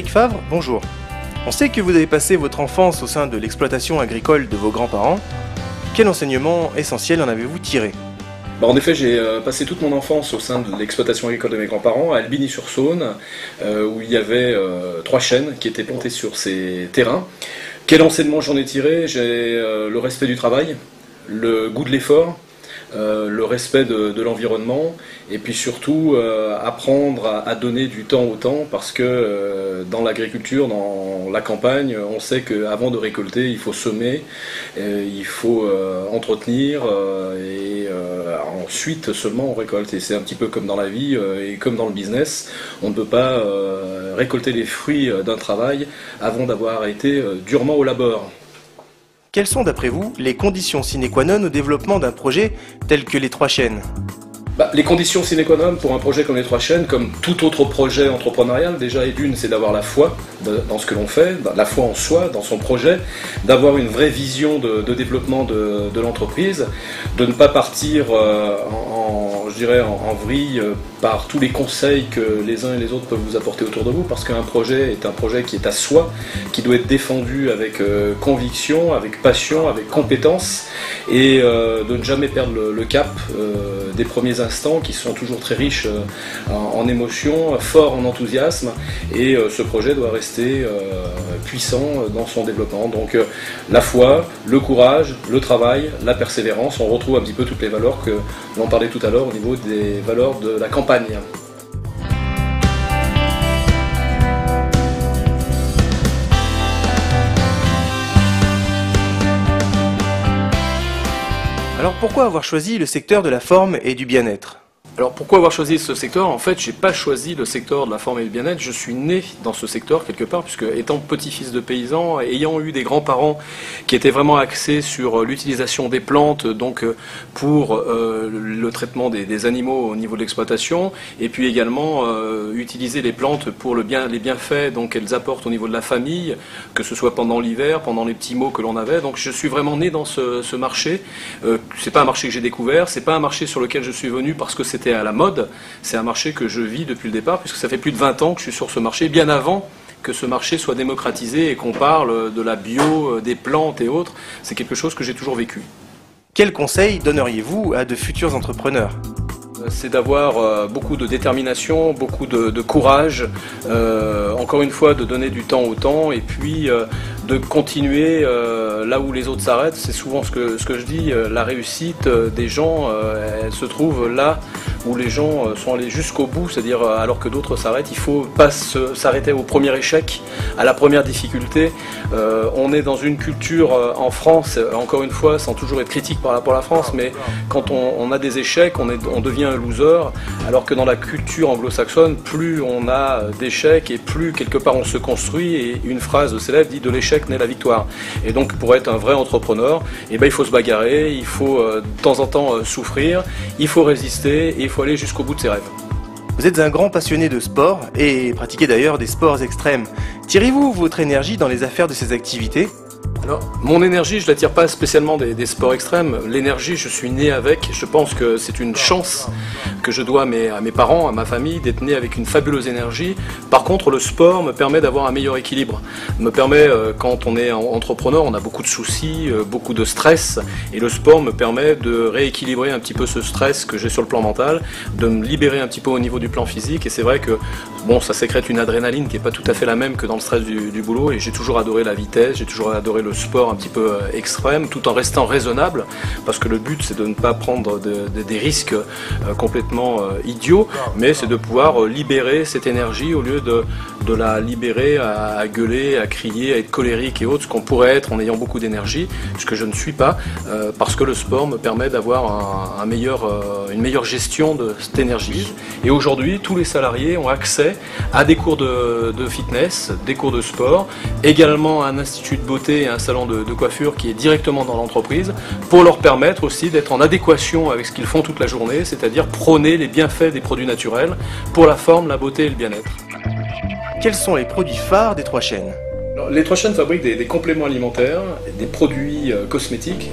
Frédéric Favre, bonjour. On sait que vous avez passé votre enfance au sein de l'exploitation agricole de vos grands-parents. Quel enseignement essentiel en avez-vous tiré ? En effet, j'ai passé toute mon enfance au sein de l'exploitation agricole de mes grands-parents, à Albigny-sur-Saône, où il y avait 3 chênes qui étaient plantés sur ces terrains. Quel enseignement j'en ai tiré? J'ai le respect du travail, le goût de l'effort, le respect de l'environnement, et puis surtout apprendre à donner du temps au temps, parce que dans l'agriculture, dans la campagne, on sait qu'avant de récolter, il faut semer, il faut entretenir, et ensuite seulement on récolte. Et c'est un petit peu comme dans la vie et comme dans le business, on ne peut pas récolter les fruits d'un travail avant d'avoir été durement au labeur. Quelles sont d'après vous les conditions sine qua non au développement d'un projet tel que les 3 chênes ? Les conditions sine qua non pour un projet comme les 3 chênes, comme tout autre projet entrepreneurial, déjà et d'une, c'est d'avoir la foi dans ce que l'on fait, la foi en soi, dans son projet, d'avoir une vraie vision de développement de l'entreprise, de ne pas partir en vrille par tous les conseils que les uns et les autres peuvent vous apporter autour de vous, parce qu'un projet est un projet qui est à soi, qui doit être défendu avec conviction, avec passion, avec compétence, et de ne jamais perdre le cap des premiers instants qui sont toujours très riches en émotions, forts en enthousiasme, et ce projet doit rester puissant dans son développement. Donc la foi, le courage, le travail, la persévérance, on retrouve un petit peu toutes les valeurs que l'on parlait tout à l'heure au niveau des valeurs de la campagne. Alors pourquoi avoir choisi le secteur de la forme et du bien-être ? Alors pourquoi avoir choisi ce secteur? En fait, j'ai pas choisi le secteur de la forme et du bien-être, je suis né dans ce secteur quelque part, puisque étant petit-fils de paysan, ayant eu des grands-parents qui étaient vraiment axés sur l'utilisation des plantes, donc pour le traitement des animaux au niveau de l'exploitation, et puis également utiliser les plantes pour les bienfaits donc qu'elles apportent au niveau de la famille, que ce soit pendant l'hiver, pendant les petits mots que l'on avait. Donc je suis vraiment né dans ce marché. C'est pas un marché que j'ai découvert, c'est pas un marché sur lequel je suis venu parce que c'était à la mode, c'est un marché que je vis depuis le départ, puisque ça fait plus de 20 ans que je suis sur ce marché, bien avant que ce marché soit démocratisé et qu'on parle de la bio, des plantes et autres. C'est quelque chose que j'ai toujours vécu. Quels conseils donneriez-vous à de futurs entrepreneurs ? C'est d'avoir beaucoup de détermination, beaucoup de courage, encore une fois de donner du temps au temps, et puis de continuer là où les autres s'arrêtent. C'est souvent ce que je dis, la réussite des gens, elle se trouve là où les gens sont allés jusqu'au bout, c'est-à-dire alors que d'autres s'arrêtent. Il ne faut pas s'arrêter au premier échec, à la première difficulté. On est dans une culture en France, encore une fois, sans toujours être critique par rapport à la France, mais quand on a des échecs, on devient un loser, alors que dans la culture anglo-saxonne, plus on a d'échecs et plus quelque part on se construit, et une phrase célèbre dit « de l'échec naît la victoire ». Et donc pour être un vrai entrepreneur, il faut se bagarrer, il faut de temps en temps souffrir, il faut résister et il faut aller jusqu'au bout de ses rêves. Vous êtes un grand passionné de sport et pratiquez d'ailleurs des sports extrêmes. Tirez-vous votre énergie dans les affaires de ces activités ? Alors, mon énergie, je la tire pas spécialement des sports extrêmes. L'énergie, je suis né avec. Je pense que c'est une chance que je dois à mes parents, à ma famille, d'être né avec une fabuleuse énergie. Par contre, le sport me permet d'avoir un meilleur équilibre. Me permet, quand on est entrepreneur, on a beaucoup de soucis, beaucoup de stress. Et le sport me permet de rééquilibrer un petit peu ce stress que j'ai sur le plan mental, de me libérer un petit peu au niveau du plan physique. Et c'est vrai que ça sécrète une adrénaline qui n'est pas tout à fait la même que dans le stress du boulot. Et j'ai toujours adoré la vitesse, j'ai toujours adoré le sport un petit peu extrême, tout en restant raisonnable, parce que le but c'est de ne pas prendre des risques complètement idiots, mais c'est de pouvoir libérer cette énergie au lieu de la libérer à gueuler, à crier, à être colérique et autres, ce qu'on pourrait être en ayant beaucoup d'énergie, ce que je ne suis pas, parce que le sport me permet d'avoir une meilleure gestion de cette énergie. Et aujourd'hui, tous les salariés ont accès à des cours de fitness, des cours de sport, également à un institut de beauté et un salon de coiffure qui est directement dans l'entreprise, pour leur permettre aussi d'être en adéquation avec ce qu'ils font toute la journée, c'est-à-dire prôner les bienfaits des produits naturels pour la forme, la beauté et le bien-être. Quels sont les produits phares des 3 chênes ? Alors, les Trois Chênes fabriquent des compléments alimentaires, des produits cosmétiques,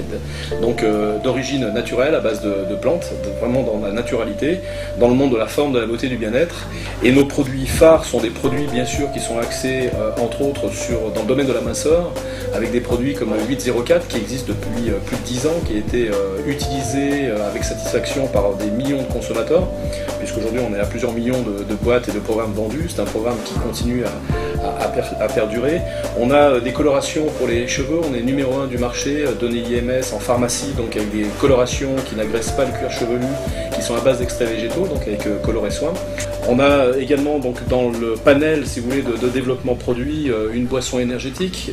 donc d'origine naturelle, à base de plantes, vraiment dans la naturalité, dans le monde de la forme, de la beauté, du bien-être. Et nos produits phares sont des produits bien sûr qui sont axés entre autres dans le domaine de la minceur, avec des produits comme le 804 qui existe depuis plus de 10 ans, qui a été utilisé avec satisfaction par des millions de consommateurs, puisqu'aujourd'hui on est à plusieurs millions de boîtes et de programmes vendus. C'est un programme qui continue à perdurer. On a des colorations pour les cheveux, on est numéro 1 du marché, donné IMS en pharmacie, donc avec des colorations qui n'agressent pas le cuir chevelu, qui sont à base d'extraits végétaux, donc avec Coloré Soin. On a également donc dans le panel, si vous voulez, de développement produit, une boisson énergétique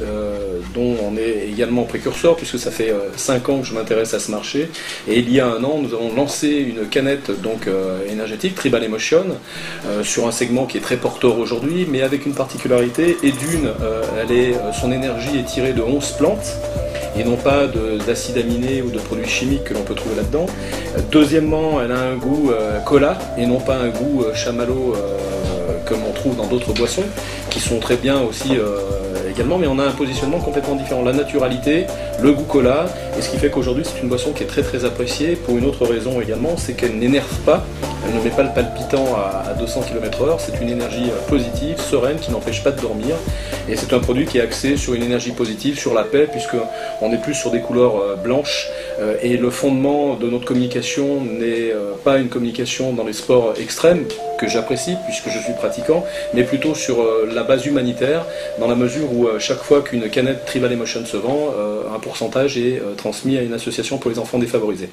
dont on est également précurseur, puisque ça fait 5 ans que je m'intéresse à ce marché. Et il y a un an, nous avons lancé une canette donc énergétique, Tribal Emotion, sur un segment qui est très porteur aujourd'hui, mais avec une particularité, et son énergie est tirée de 11 plantes, et non pas d'acides aminés ou de produits chimiques que l'on peut trouver là-dedans. Deuxièmement, elle a un goût cola et non pas un goût chamallow comme on trouve dans d'autres boissons, qui sont très bien aussi également, mais on a un positionnement complètement différent. La naturalité, le goût cola, et ce qui fait qu'aujourd'hui c'est une boisson qui est très très appréciée pour une autre raison également, c'est qu'elle n'énerve pas, elle ne met pas le palpitant à 200 km/h, c'est une énergie positive, sereine, qui n'empêche pas de dormir, et c'est un produit qui est axé sur une énergie positive, sur la paix, puisqu'on est plus sur des couleurs blanches, et le fondement de notre communication n'est pas une communication dans les sports extrêmes, que j'apprécie puisque je suis pratiquant, mais plutôt sur la base humanitaire, dans la mesure où chaque fois qu'une canette Tribal Emotion se vend, un pourcentage est transmis à une association pour les enfants défavorisés.